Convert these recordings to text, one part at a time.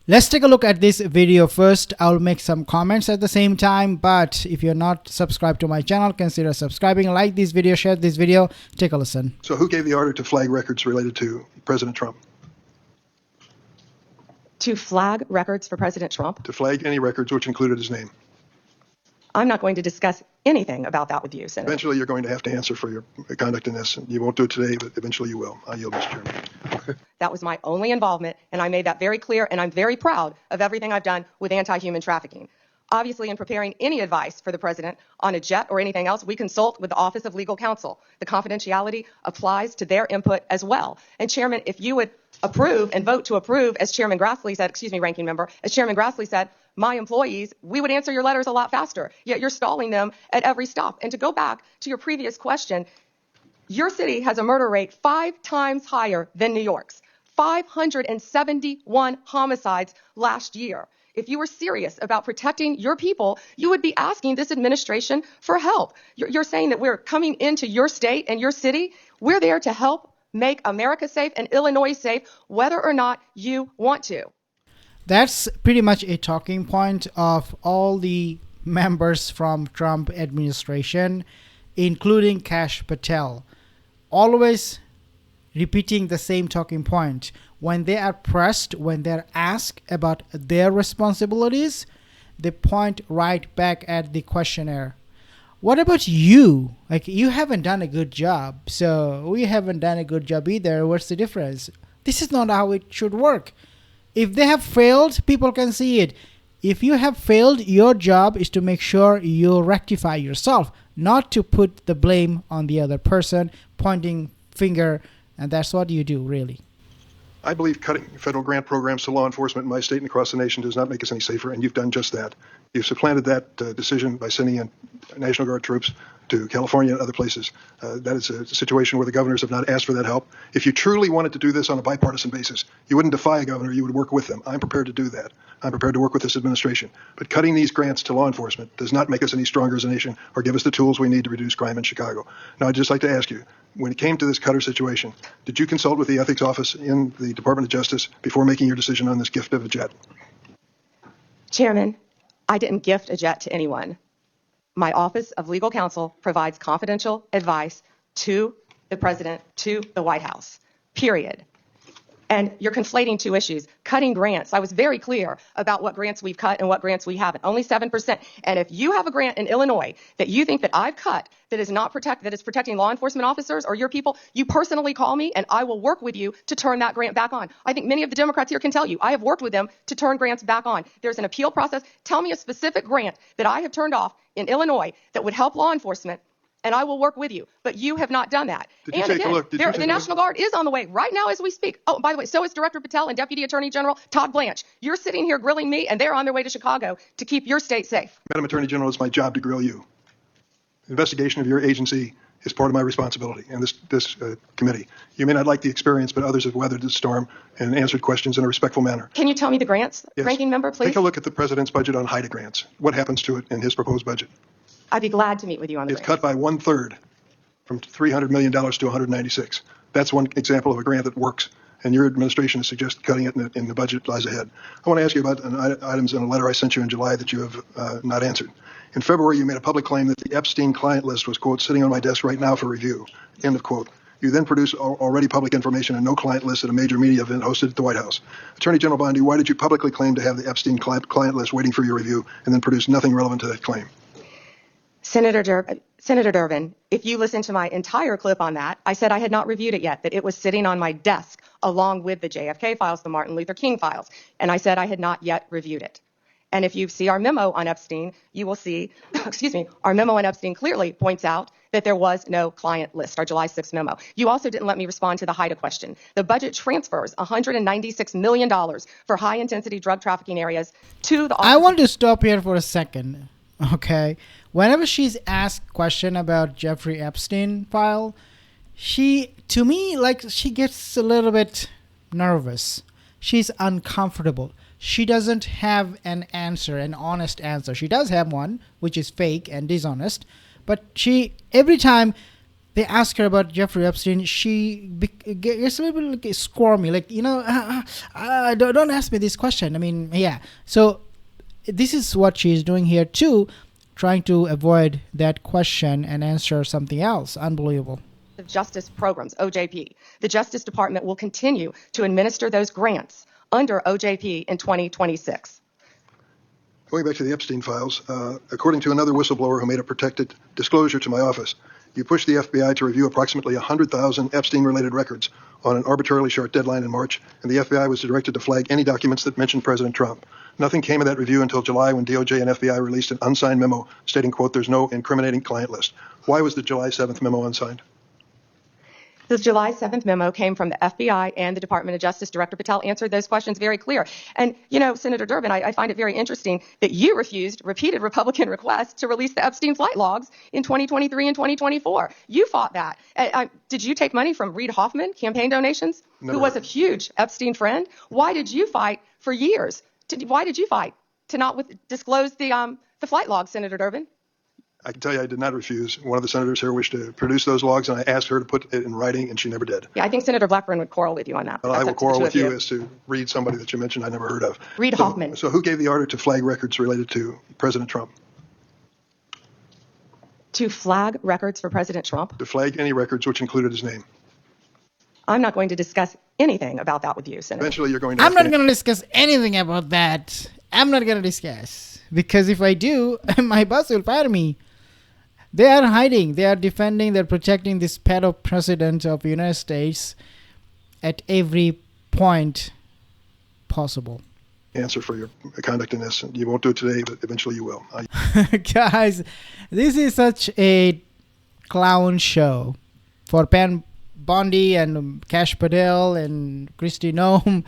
Let's take a look at this video first. I'll make some comments at the same time, but if you're not subscribed to my channel, consider subscribing, like this video, share this video. Take a listen. So who gave the order to flag records related to President Trump? To flag records for President Trump? To flag any records which included his name. I'm not going to discuss anything about that with you, Senator. Eventually, you're going to have to answer for your conduct in this. You won't do it today, but eventually you will. I yield, Mr. Chairman. That was my only involvement, and I made that very clear, and I'm very proud of everything I've done with anti-human trafficking. Obviously, in preparing any advice for the president on a jet or anything else, we consult with the Office of Legal Counsel. The confidentiality applies to their input as well. And Chairman, if you would approve and vote to approve, as Chairman Grassley said, Ranking Member, as Chairman Grassley said, my employees, we would answer your letters a lot faster, yet you're stalling them at every stop. And to go back to your previous question, your city has a murder rate 5 times higher than New York's. 571 homicides last year. If you were serious about protecting your people, you would be asking this administration for help. You're saying that we're coming into your state and your city. We're there to help make America safe and Illinois safe, whether or not you want to. That's pretty much a talking point of all the members from Trump administration, including Kash Patel. Always repeating the same talking point. When they are pressed, when they're asked about their responsibilities, they point right back at the questionnaire. What about you? Like, you haven't done a good job, so we haven't done a good job either. What's the difference? This is not how it should work. If they have failed, people can see it. If you have failed, your job is to make sure you rectify yourself, not to put the blame on the other person, pointing finger, and that's what you do, really. I believe cutting federal grant programs to law enforcement in my state and across the nation does not make us any safer, and you've done just that. You've supplanted that decision by sending in National Guard troops to California and other places. That is a situation where the governors have not asked for that help. If you truly wanted to do this on a bipartisan basis, you wouldn't defy a governor, you would work with them. I'm prepared to do that. I'm prepared to work with this administration. But cutting these grants to law enforcement does not make us any stronger as a nation or give us the tools we need to reduce crime in Chicago. Now, I'd just like to ask you, when it came to this Cutter situation, did you consult with the ethics office in the Department of Justice before making your decision on this gift of a jet? Chairman, I didn't gift a jet to anyone. My Office of Legal Counsel provides confidential advice to the president, to the White House, period. And you're conflating two issues. Cutting grants. I was very clear about what grants we've cut and what grants we haven't. Only 7%. And if you have a grant in Illinois that you think that I've cut that is protecting law enforcement officers or your people, you personally call me and I will work with you to turn that grant back on. I think many of the Democrats here can tell you I have worked with them to turn grants back on. There's an appeal process. Tell me a specific grant that I have turned off in Illinois that would help law enforcement, and I will work with you. But you have not done that. Did you take a look? The National Guard is on the way right now as we speak. Oh, by the way, so is Director Patel and Deputy Attorney General Todd Blanche. You're sitting here grilling me, and they're on their way to Chicago to keep your state safe. Madam Attorney General, it's my job to grill you. The investigation of your agency is part of my responsibility and this committee. You may not like the experience, but others have weathered the storm and answered questions in a respectful manner. Can you tell me the grants, yes. Ranking Member, please? Take a look at the president's budget on HIDA grants. What happens to it in his proposed budget? I'd be glad to meet with you on the It's cut by 1/3 from $300 million to $196. That's one example of a grant that works, and your administration has suggested cutting it in the budget lies ahead. I want to ask you about items in a letter I sent you in July that you have not answered. In February, you made a public claim that the Epstein client list was, quote, sitting on my desk right now for review, end of quote. You then produced already public information and no client list at a major media event hosted at the White House. Attorney General Bondi, why did you publicly claim to have the Epstein client list waiting for your review and then produce nothing relevant to that claim? Senator Durbin, if you listen to my entire clip on that, I said I had not reviewed it yet, that it was sitting on my desk along with the JFK files, the Martin Luther King files, and I said I had not yet reviewed it. And if you see our memo on Epstein, you will see, our memo on Epstein clearly points out that there was no client list, our July 6th memo. You also didn't let me respond to the HIDA question. The budget transfers $196 million for high-intensity drug trafficking areas to the office. I want to stop here for a second, okay? Whenever she's asked question about Jeffrey Epstein file, she gets a little bit nervous. She's uncomfortable. She doesn't have an answer, an honest answer. She does have one, which is fake and dishonest. But every time they ask her about Jeffrey Epstein, she gets a little bit squirmy, like, don't ask me this question. I mean, yeah. So this is what she's doing here too, trying to avoid that question and answer something else. Unbelievable. Of Justice Programs, OJP. The Justice Department will continue to administer those grants under OJP in 2026. Going back to the Epstein files, according to another whistleblower who made a protected disclosure to my office, you pushed the FBI to review approximately 100,000 Epstein-related records on an arbitrarily short deadline in March, and the FBI was directed to flag any documents that mentioned President Trump. Nothing came of that review until July, when DOJ and FBI released an unsigned memo stating, quote, "there's no incriminating client list." Why was the July 7th memo unsigned? The July 7th memo came from the FBI and the Department of Justice. Director Patel answered those questions very clear. And, Senator Durbin, I find it very interesting that you refused repeated Republican requests to release the Epstein flight logs in 2023 and 2024. You fought that. Did you take money from Reid Hoffman, campaign donations, who was a huge Epstein friend? Why did you fight for years? Why did you fight to not disclose the flight logs, Senator Durbin? I can tell you I did not refuse. One of the senators here wished to produce those logs, and I asked her to put it in writing, and she never did. Yeah, I think Senator Blackburn would quarrel with you on that. Well, I will quarrel with you as to read somebody that you mentioned I never heard of. Reid Hoffman. So who gave the order to flag records related to President Trump? To flag records for President Trump? To flag any records which included his name. I'm not going to discuss anything about that with you, Senator. Eventually you're going to... I'm not going to discuss anything about that. I'm not going to discuss. Because if I do, my boss will fire me. They are hiding. They are defending. They're protecting this pedo president of the United States at every point possible. Answer for your conduct in this. You won't do it today, but eventually you will. Guys, this is such a clown show for Bondi and Cash Patel and Kristi Noem.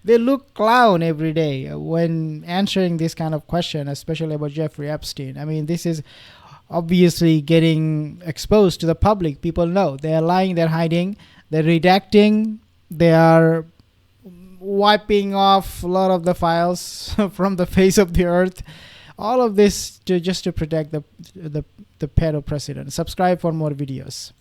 They look clown every day when answering this kind of question, especially about Jeffrey Epstein. I mean, this is obviously getting exposed to the public. People know they are lying, they're hiding, they're redacting, they are wiping off a lot of the files from the face of the earth. All of this just to protect the pedo president. Subscribe for more videos.